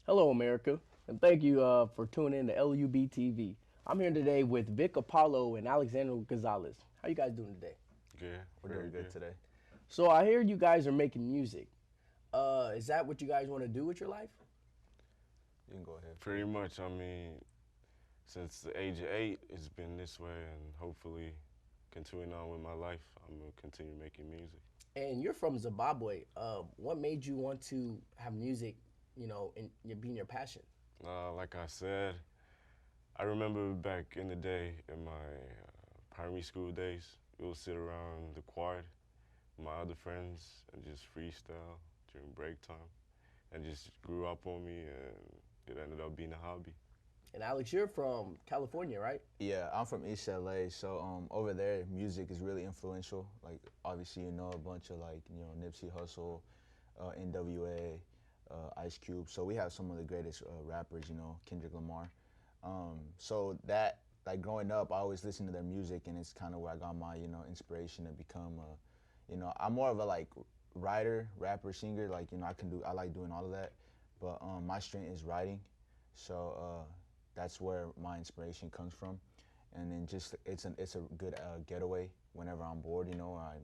Hello, America, and thank you for tuning in to LUB TV. I'm here today with Vic Apollo and Alexander Gonzalez. How you guys doing today? Good, We're very doing good good. today. So I hear you guys are making music. Is that what you guys want to do with your life? You can go ahead. Pretty much, I mean, since the age of 8, it's been this way, and hopefully, continuing on with my life, I'm gonna continue making music. And you're from Zimbabwe. What made you want to have music, and being your passion? Like I said, I remember back in the day, in my primary school days, we would sit around the quad with my other friends and just freestyle during break time, and just grew up on me, and it ended up being a hobby. And Alex, you're from California, right? Yeah, I'm from East LA, so over there music is really influential. Like obviously you know a bunch of like Nipsey Hussle, NWA, Ice Cube. So we have some of the greatest rappers. Kendrick Lamar. So that like growing up, I always listened to their music, and it's kind of where I got my inspiration to become. I'm more of a like writer, rapper, singer. Like I like doing all of that, but my strength is writing. So that's where my inspiration comes from, and then just it's a good getaway whenever I'm bored, or I'm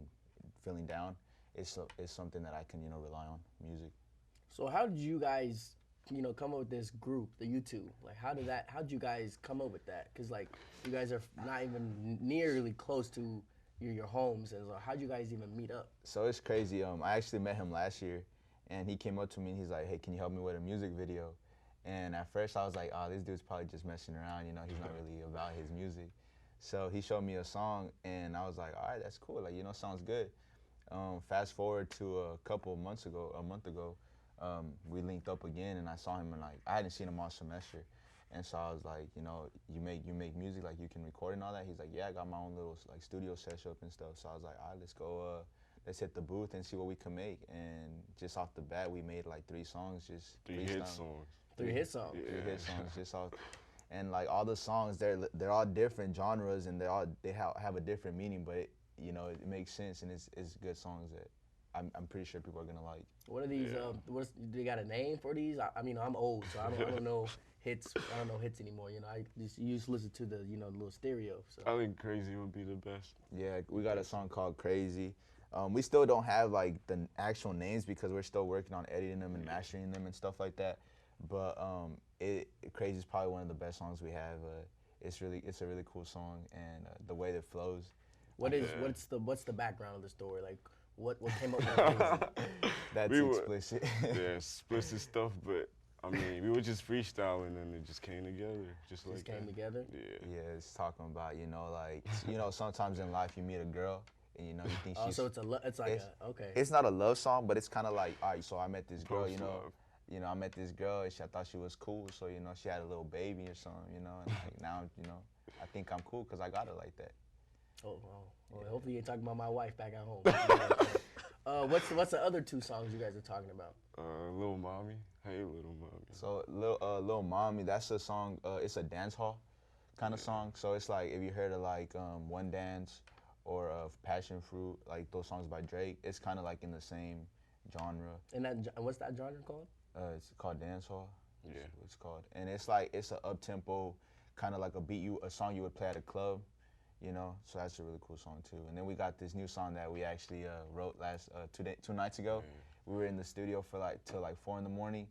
feeling down. It's something that I can rely on music. So how did you guys, come up with this group, the U2? Like, how did you guys come up with that? Because, like, you guys are not even nearly close to your homes. And so how did you guys even meet up? So it's crazy. I actually met him last year, and he came up to me and he's like, "Hey, can you help me with a music video?" And at first I was like, "Oh, this dude's probably just messing around. He's not really about his music." So he showed me a song, and I was like, "All right, that's cool. Like, sounds good." Fast forward to a couple of months ago, a month ago, we linked up again, and I saw him, and like I hadn't seen him all semester, and so I was like, you make music, like you can record and all that. He's like, yeah, I got my own little like studio setup and stuff. So I was like, all right, let's go, let's hit the booth and see what we can make. And just off the bat, we made like 3 songs, just Three hit freestyle. songs. Three hit songs. Three Yeah. hit songs, just off. And like all the songs, they're all different genres, and they have a different meaning, but it makes sense, and it's good songs that I'm pretty sure people are gonna like. What are these? Yeah. They got a name for these? I mean, I'm old, so I don't know hits. I don't know hits anymore. I just used to listen to the the little stereo. So I think Crazy would be the best. Yeah, we got a song called Crazy. We still don't have like the actual names because we're still working on editing them and mastering them and stuff like that. But Crazy is probably one of the best songs we have. It's a really cool song, and the way that it flows. Yeah. what's the background of the story? Like, what came up with Crazy? That's We were, explicit. yeah, explicit stuff, but I mean, we were just freestyling and it just came together, just like Just came that. together. Yeah. Yeah, it's talking about like sometimes in life you meet a girl and you think Oh, she's so it's like it's, a okay. it's not a love song, but it's kind of like, all right, so I met this girl, Post love. I met this girl, and I thought she was cool, so she had a little baby or something, and like now, I think I'm cool because I got her like that. Oh, well, hopefully you're talking about my wife back at home. What's the other two songs you guys are talking about? Little Mommy. Hey, Little Mommy. So Lil Mommy, that's a song. It's a dance hall kind of song. So it's like if you heard of like One Dance or Passion Fruit, like those songs by Drake, it's kind of like in the same genre. And what's that genre called? It's called dance hall. Yeah. That's what it's called, and it's like it's a up tempo, kind of like a song you would play at a club, So that's a really cool song too. And then we got this new song that we actually wrote last 2 nights ago. Yeah. We were in the studio for like till like 4 in the morning.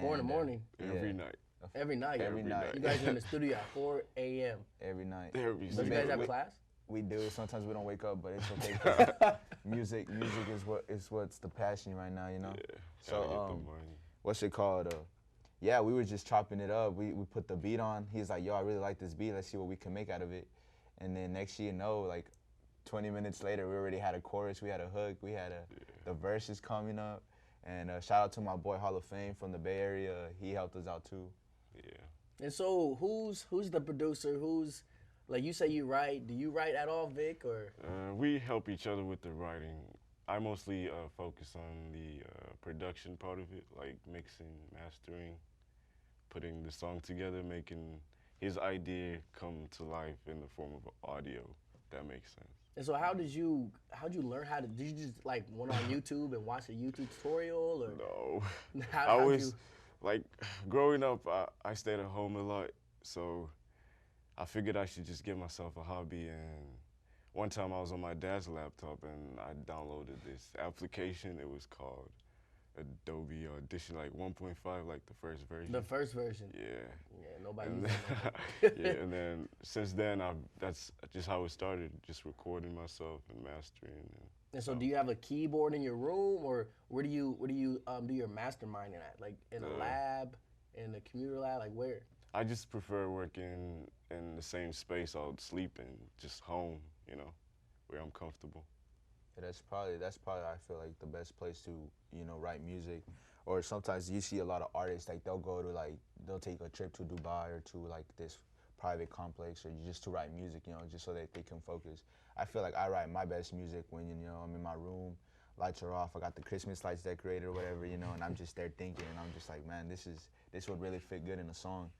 4 in the And, morning. Every yeah. night. Every night. Every night. You guys are in the studio at 4 a.m. Every night. Every But you single guys have we- class? We do. Sometimes we don't wake up, but it's okay. 'Cause music is what's the passion right now, Yeah. So Gotta get the money. what's it called? Yeah, we were just chopping it up. We put the beat on. He's like, yo, I really like this beat. Let's see what we can make out of it. And then next year, like 20 minutes later, we already had a chorus. We had a hook. We had the verses coming up. And shout out to my boy Hall of Fame from the Bay Area. He helped us out too. Yeah. And so who's the producer? Who's like you say you write? Do you write at all, Vic? Or We help each other with the writing. I mostly focus on the production part of it, like mixing, mastering, putting the song together, making his idea come to life in the form of audio. If that makes sense. and so how'd you learn how to? Did you just like went on YouTube and watch a YouTube tutorial or No, how, I how'd was you? like growing up, I stayed at home a lot, so I figured I should just give myself a hobby. And one time I was on my dad's laptop and I downloaded this application. It was called Adobe Audition, like 1.5, like the first version. The first version. Yeah. Yeah, nobody And uses then, it. yeah, and then since then, that's just how it started, just recording myself and mastering. And so, do you have a keyboard in your room, or where do you do your masterminding at? Like in a lab, in the computer lab, like where? I just prefer working in the same space I'll sleep in, just home, where I'm comfortable. Yeah, that's probably I feel like the best place to write music, or sometimes you see a lot of artists like they'll take a trip to Dubai or to like this private complex or just to write music, just so that they can focus. I feel like I write my best music when I'm in my room, lights are off, I got the Christmas lights decorated or whatever, and I'm just there thinking, and I'm just like, man, this would really fit good in a song.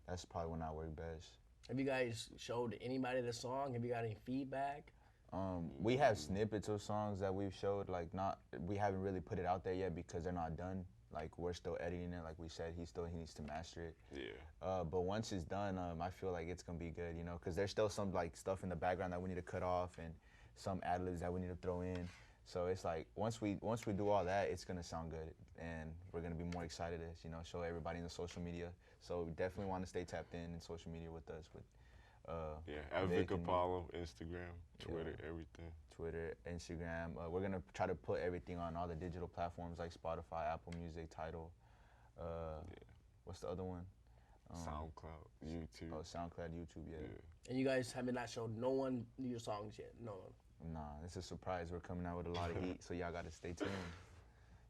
That's probably when I work best. Have you guys showed anybody the song? Have you got any feedback? We have snippets of songs that we've showed, we haven't really put it out there yet because they're not done. Like we're still editing it, like we said, he needs to master it. Yeah. But once it's done, I feel like it's gonna be good, because there's still some like stuff in the background that we need to cut off and some ad-libs that we need to throw in. So it's like once we do all that, it's gonna sound good, and we're gonna be more excited to show everybody in the social media. So we definitely want to stay tapped in social media with us. At Vic Apollo, Instagram, Twitter, everything. Twitter, Instagram. We're gonna try to put everything on all the digital platforms like Spotify, Apple Music, Tidal. What's the other one? SoundCloud, YouTube. Oh, SoundCloud, YouTube, yeah. And you guys have not showed no one your songs yet? No. Nah, it's a surprise. We're coming out with a lot of heat, so y'all gotta stay tuned.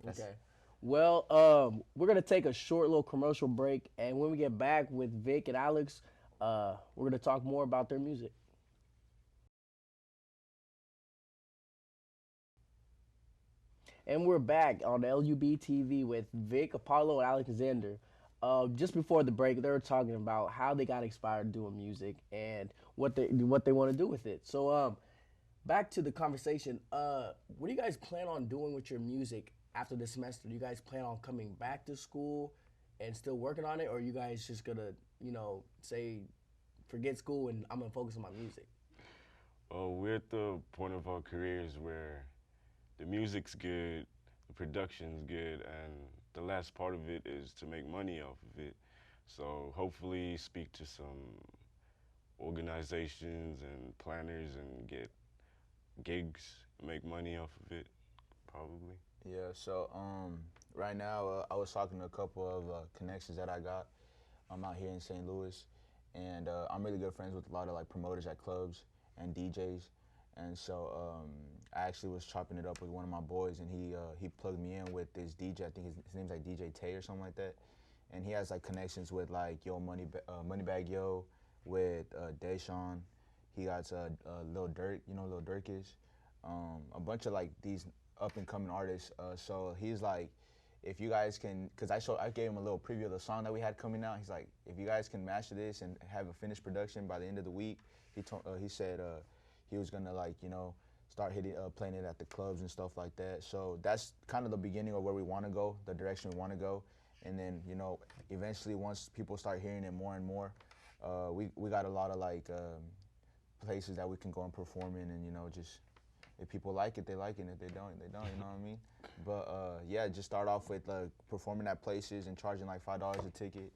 Okay. Well, we're gonna take a short little commercial break, and when we get back with Vic and Alex, we're gonna talk more about their music. And we're back on LUB TV with Vic, Apollo, and Alexander. Just before the break, they were talking about how they got inspired doing music and what they want to do with it. So, back to the conversation. What do you guys plan on doing with your music after the semester? Do you guys plan on coming back to school and still working on it, or are you guys just gonna, say, forget school and I'm gonna focus on my music? Oh, we're at the point of our careers where the music's good, the production's good, and the last part of it is to make money off of it. So hopefully speak to some organizations and planners and get gigs, make money off of it, probably. Yeah, so right now I was talking to a couple of connections that I got. I'm out here in St. Louis, and I'm really good friends with a lot of like promoters at clubs and DJs. And so I actually was chopping it up with one of my boys, and he plugged me in with this DJ. I think his name's like DJ Tay or something like that. And he has like connections with like Moneybag Yo, with Deshaun. He got Lil Durk, Lil Durk is. A bunch of like these up and coming artists. So he's like, if you guys can, cause I gave him a little preview of the song that we had coming out. He's like, if you guys can master this and have a finished production by the end of the week, he said he was gonna like start playing it at the clubs and stuff like that. So that's kind of the beginning of where we want to go, the direction we want to go, and then eventually once people start hearing it more and more, we got a lot of like places that we can go and perform in, and just if people like it, they like it. And if they don't, they don't. You know what I mean? But yeah, just start off with performing at places and charging like $5 a ticket.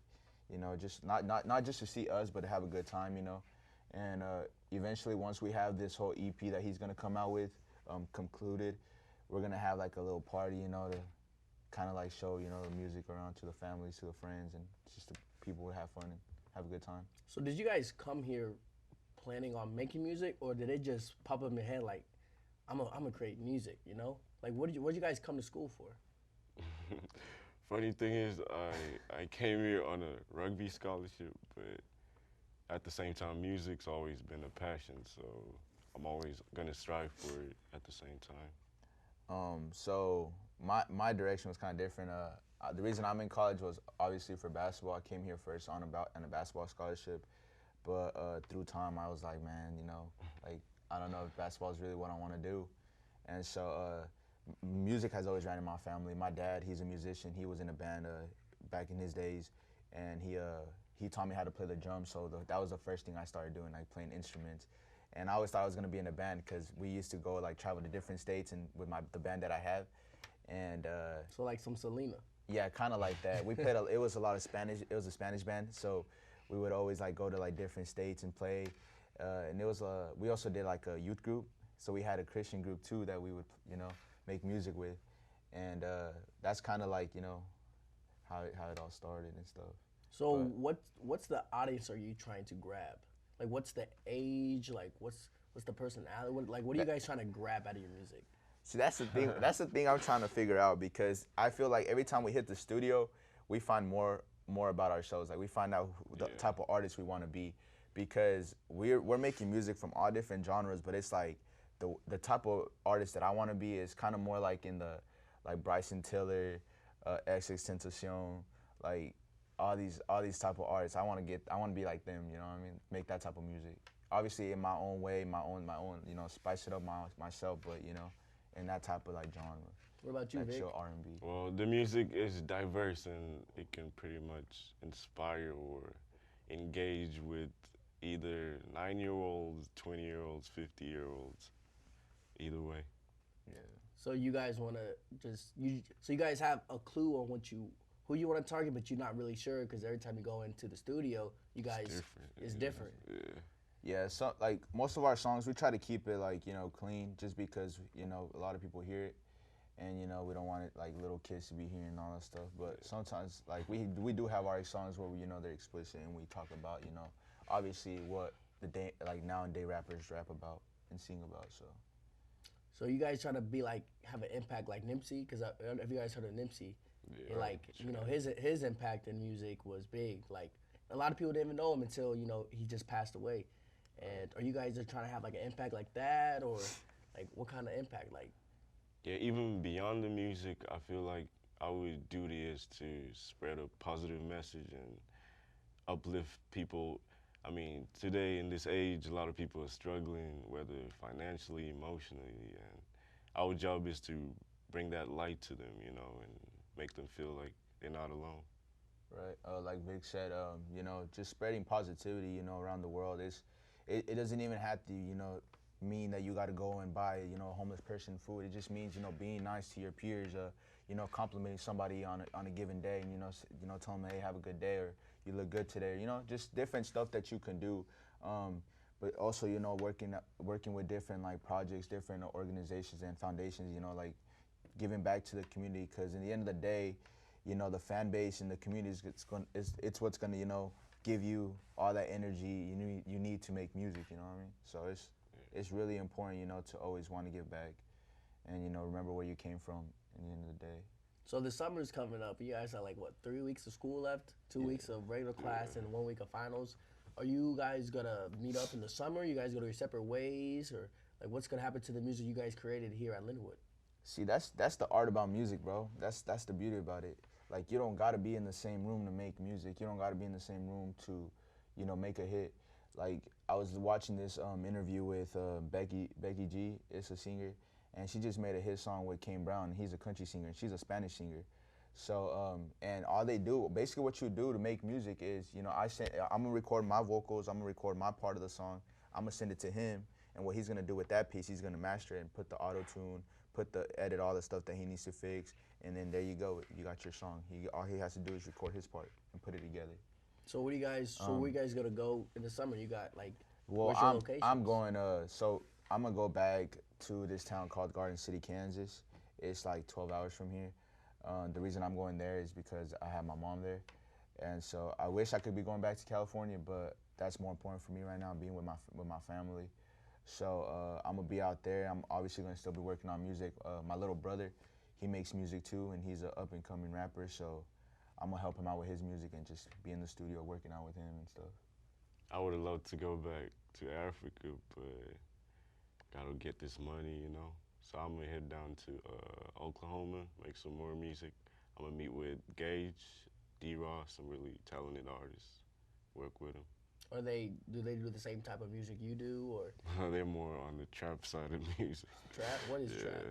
Just not just to see us, but to have a good time. And eventually, once we have this whole EP that he's gonna come out with concluded, we're gonna have like a little party, to kind of like show the music around to the families, to the friends, and just the people would have fun and have a good time. So did you guys come here planning on making music, or did it just pop up in your head like, I'm gonna create music? Like what did you guys come to school for? Funny thing is, I came here on a rugby scholarship, but at the same time, music's always been a passion, so I'm always gonna strive for it at the same time. So my direction was kind of different. The reason I'm in college was obviously for basketball. I came here first on a basketball scholarship, but through time I was like, man, like I don't know if basketball is really what I want to do, and so music has always ran in my family. My dad, he's a musician. He was in a band back in his days, and he taught me how to play the drums. So that was the first thing I started doing, like playing instruments. And I always thought I was gonna be in a band because we used to go like travel to different states and with the band that I have, and So like some Selena. yeah, kind of like that. We played. It was a lot of Spanish. It was a Spanish band, so we would always like go to like different states and play. And it was we also did like a youth group, so we had a Christian group too that we would make music with, and that's kind of like how it all started and stuff. So But what's the audience are you trying to grab? Like what's the age? Like what's the personality? What are you guys trying to grab out of your music? see, that's the thing. That's the thing I'm trying to figure out because I feel like every time we hit the studio, we find more about ourselves. Like we find out the type of artist we want to be, because we're making music from all different genres. But it's like the type of artist that I want to be is kind of more like in the like Bryson Tiller, XXXTentacion, like all these type of artists. I want to be like them. You know what I mean? Make that type of music. Obviously in my own way, my own. Spice it up myself, but in that type of like genre. What about you, Like Vic? chill R&B. Well, the music is diverse and it can pretty much inspire or engage with either 9-year-olds, 20-year-olds, 50-year-olds, either way. Yeah. So you guys want to so you guys have a clue on who you want to target, but you're not really sure because every time you go into the studio, you guys it's different. Yeah. Yeah, so like most of our songs, we try to keep it like clean, just because a lot of people hear it, and we don't want it like little kids to be hearing all that stuff. But sometimes like we do have our songs where they're explicit and we talk about obviously what the day like nowadays rappers rap about and sing about. So So you guys try to be like have an impact like Nipsey, because if you guys heard of Nipsey, Yeah, and like his impact in music was big. Like a lot of people didn't even know him until he just passed away. And are you guys just trying to have like an impact like that, or like what kind of impact? Like Yeah, even beyond the music, I feel like our duty is to spread a positive message and uplift people. I mean, today in this age, a lot of people are struggling, whether financially, emotionally, and our job is to bring that light to them, and make them feel like they're not alone. right, like Vic said, just spreading positivity, around the world. It doesn't even have to, mean that you got to go and buy, a homeless person food. It just means, being nice to your peers, complimenting somebody on a given day, and tell them, hey, have a good day, or you look good today. Just different stuff that you can do. But also, working with different like projects, different organizations and foundations, like giving back to the community, because in the end of the day, the fan base and the community it's what's gonna give you all that energy you need to make music. You know what I mean? So it's really important to always want to give back and remember where you came from at the end of the day. so the summer's coming up. You guys have like what 3 weeks of school left, 2 weeks of regular class, and 1 week of finals. Are you guys gonna meet up in the summer? You guys go to your separate ways, or like what's gonna happen to the music you guys created here at Lindenwood? See, that's the art about music, bro. That's the beauty about it. Like you don't gotta be in the same room to make music. You don't gotta be in the same room to, make a hit. Like I was watching this interview with Becky G. It's a singer, and she just made a hit song with Kane Brown. He's a country singer, and she's a Spanish singer. So and all they do, basically, what you do to make music is, I'm gonna record my vocals. I'm gonna record my part of the song. I'm gonna send it to him, and what he's gonna do with that piece, he's gonna master it and put the auto tune, edit all the stuff that he needs to fix, and then there you go. You got your song. All he has to do is record his part and put it together. So what do you guys? So where you guys gonna go in the summer? You got like Well, where's your location? I'm going. So I'm gonna go back to this town called Garden City, Kansas. It's like 12 hours from here. The reason I'm going there is because I have my mom there, and so I wish I could be going back to California, but that's more important for me right now, being with my family. So I'm gonna be out there. I'm obviously gonna still be working on music. My little brother, he makes music too, and he's an up and coming rapper. So I'm gonna help him out with his music and just be in the studio working out with him and stuff. I would have loved to go back to Africa, but gotta get this money. So I'm gonna head down to Oklahoma, make some more music. I'm gonna meet with Gage, D-Ross, some really talented artists, work with them. Do they do the same type of music you do, or They're more on the trap side of music. trap? What is Yeah, trap?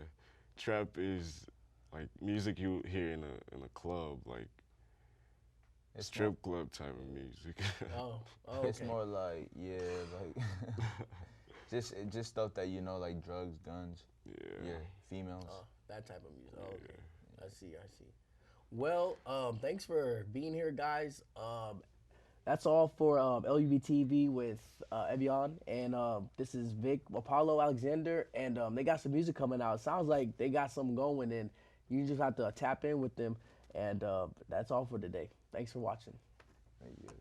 trap is like music you hear in a club. Like It's Strip club type of music. Oh, more, it's okay. more like like just stuff that you know, like drugs, guns, Yeah. females. Oh, that type of music. Oh, okay. I see. I see. Well, thanks for being here, guys. That's all for LUBTV with Evian, and this is Vic Apollo Alexander, and they got some music coming out. Sounds like they got something going, and you just have to tap in with them. And that's all for today. Thanks for watching. Like, yes.